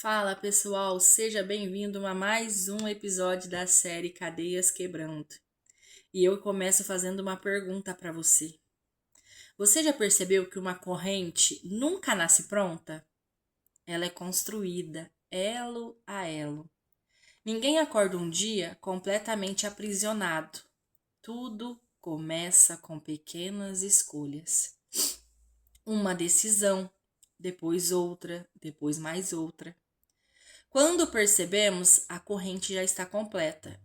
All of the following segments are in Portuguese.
Fala pessoal, seja bem-vindo a mais um episódio da série Cadeias Quebrando. E eu começo fazendo uma pergunta para você. Você já percebeu que uma corrente nunca nasce pronta? Ela é construída elo a elo. Ninguém acorda um dia completamente aprisionado. Tudo começa com pequenas escolhas. Uma decisão, depois outra, depois mais outra. Quando percebemos, a corrente já está completa.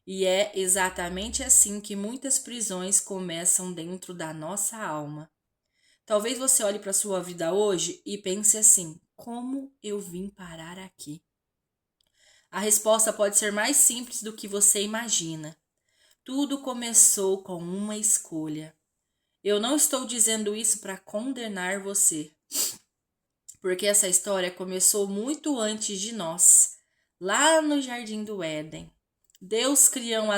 E é exatamente assim que muitas prisões começam dentro da nossa alma. Talvez você olhe para a sua vida hoje e pense assim: como eu vim parar aqui? A resposta pode ser mais simples do que você imagina. Tudo começou com uma escolha. Eu não estou dizendo isso para condenar você, porque essa história começou muito antes de nós, lá no Jardim do Éden. Deus criou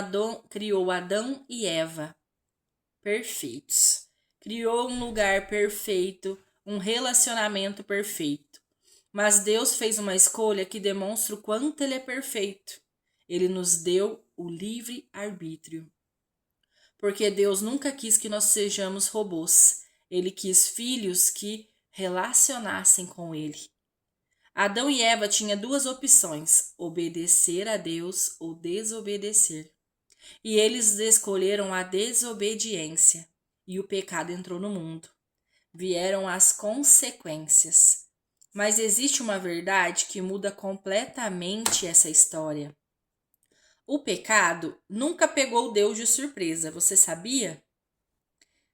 Adão e Eva perfeitos. Criou um lugar perfeito, um relacionamento perfeito. Mas Deus fez uma escolha que demonstra o quanto Ele é perfeito. Ele nos deu o livre arbítrio. Porque Deus nunca quis que nós sejamos robôs. Ele quis filhos que relacionassem com Ele. Adão e Eva tinham duas opções: obedecer a Deus ou desobedecer. E eles escolheram a desobediência, e o pecado entrou no mundo. Vieram as consequências. Mas existe uma verdade que muda completamente essa história. O pecado nunca pegou Deus de surpresa, você sabia?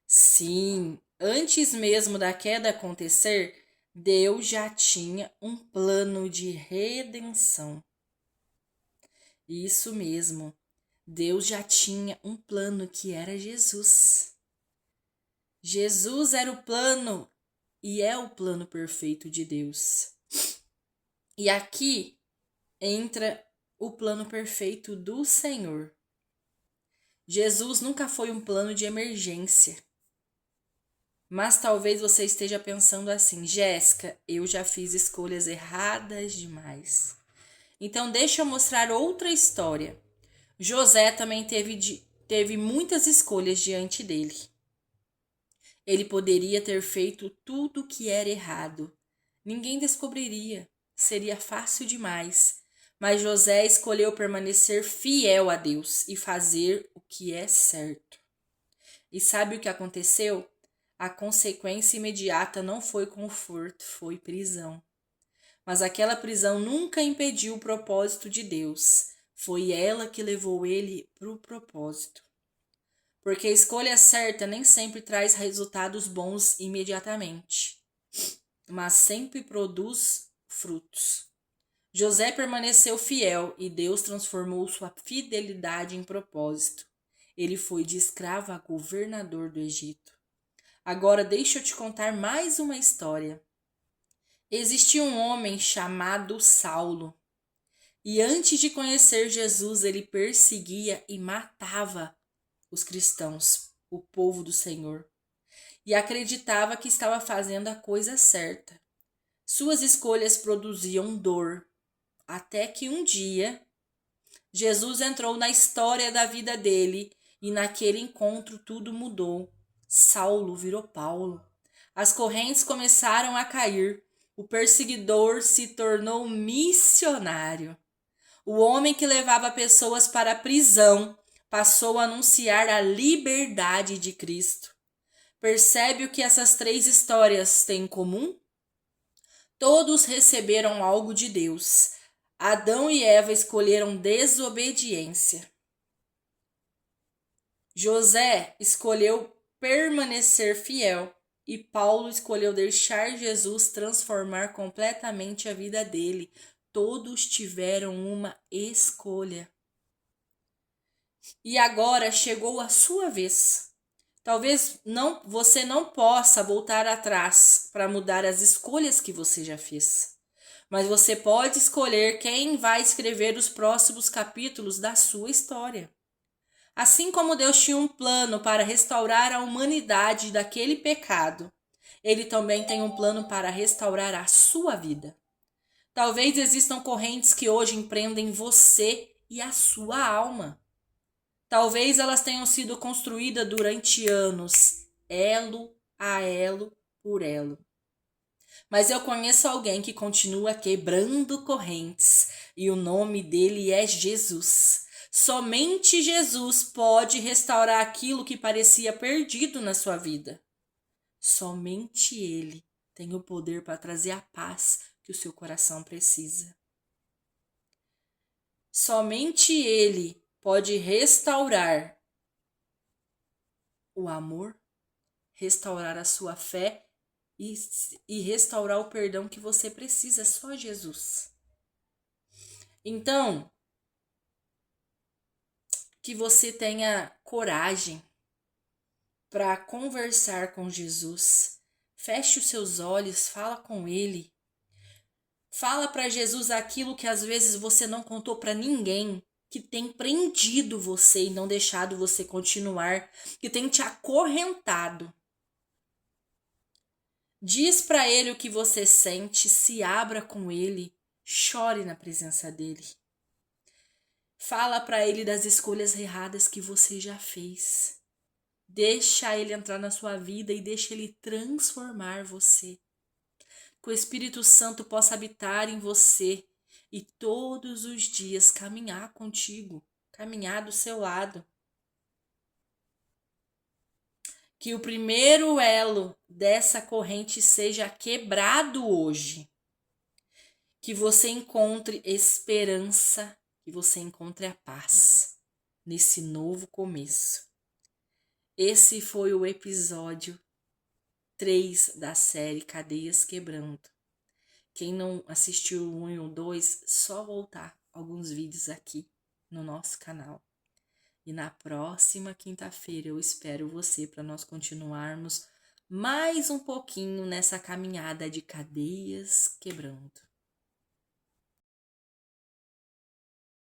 Sim, antes mesmo da queda acontecer, Deus já tinha um plano de redenção. Isso mesmo. Deus já tinha um plano que era Jesus. Jesus era o plano e é o plano perfeito de Deus. E aqui entra o plano perfeito do Senhor. Jesus nunca foi um plano de emergência. Mas talvez você esteja pensando assim: Jéssica, eu já fiz escolhas erradas demais. Então deixa eu mostrar outra história. José também teve muitas escolhas diante dele. Ele poderia ter feito tudo o que era errado. Ninguém descobriria. Seria fácil demais. Mas José escolheu permanecer fiel a Deus e fazer o que é certo. E sabe o que aconteceu? A consequência imediata não foi conforto, foi prisão. Mas aquela prisão nunca impediu o propósito de Deus. Foi ela que levou ele para o propósito. Porque a escolha certa nem sempre traz resultados bons imediatamente, mas sempre produz frutos. José permaneceu fiel e Deus transformou sua fidelidade em propósito. Ele foi de escravo a governador do Egito. Agora deixa eu te contar mais uma história. Existia um homem chamado Saulo. E antes de conhecer Jesus, ele perseguia e matava os cristãos, o povo do Senhor, e acreditava que estava fazendo a coisa certa. Suas escolhas produziam dor, até que um dia Jesus entrou na história da vida dele e naquele encontro tudo mudou. Saulo virou Paulo. As correntes começaram a cair. O perseguidor se tornou missionário. O homem que levava pessoas para a prisão passou a anunciar a liberdade de Cristo. Percebe o que essas três histórias têm em comum? Todos receberam algo de Deus. Adão e Eva escolheram desobediência. José escolheu permanecer fiel e Paulo escolheu deixar Jesus transformar completamente a vida dele. Todos tiveram uma escolha. E agora chegou a sua vez. Talvez você não possa voltar atrás para mudar as escolhas que você já fez. Mas você pode escolher quem vai escrever os próximos capítulos da sua história. Assim como Deus tinha um plano para restaurar a humanidade daquele pecado, Ele também tem um plano para restaurar a sua vida. Talvez existam correntes que hoje empreendem você e a sua alma. Talvez elas tenham sido construídas durante anos, elo a elo por elo. Mas eu conheço alguém que continua quebrando correntes e o nome dele é Jesus. Somente Jesus pode restaurar aquilo que parecia perdido na sua vida. Somente Ele tem o poder para trazer a paz que o seu coração precisa. Somente Ele pode restaurar o amor, restaurar a sua fé e restaurar o perdão que você precisa. Só Jesus. Então, que você tenha coragem para conversar com Jesus. Feche os seus olhos, fala com Ele. Fala para Jesus aquilo que às vezes você não contou para ninguém, que tem prendido você e não deixado você continuar, que tem te acorrentado. Diz para Ele o que você sente, se abra com Ele, chore na presença dEle. Fala para Ele das escolhas erradas que você já fez. Deixa Ele entrar na sua vida e deixa Ele transformar você. Que o Espírito Santo possa habitar em você e todos os dias caminhar contigo, caminhar do seu lado. Que o primeiro elo dessa corrente seja quebrado hoje. Que você encontre esperança, que você encontre a paz nesse novo começo. Esse foi o episódio 3 da série Cadeias Quebrando. Quem não assistiu o 1 e o 2, só voltar alguns vídeos aqui no nosso canal. E na próxima quinta-feira eu espero você para nós continuarmos mais um pouquinho nessa caminhada de cadeias quebrando.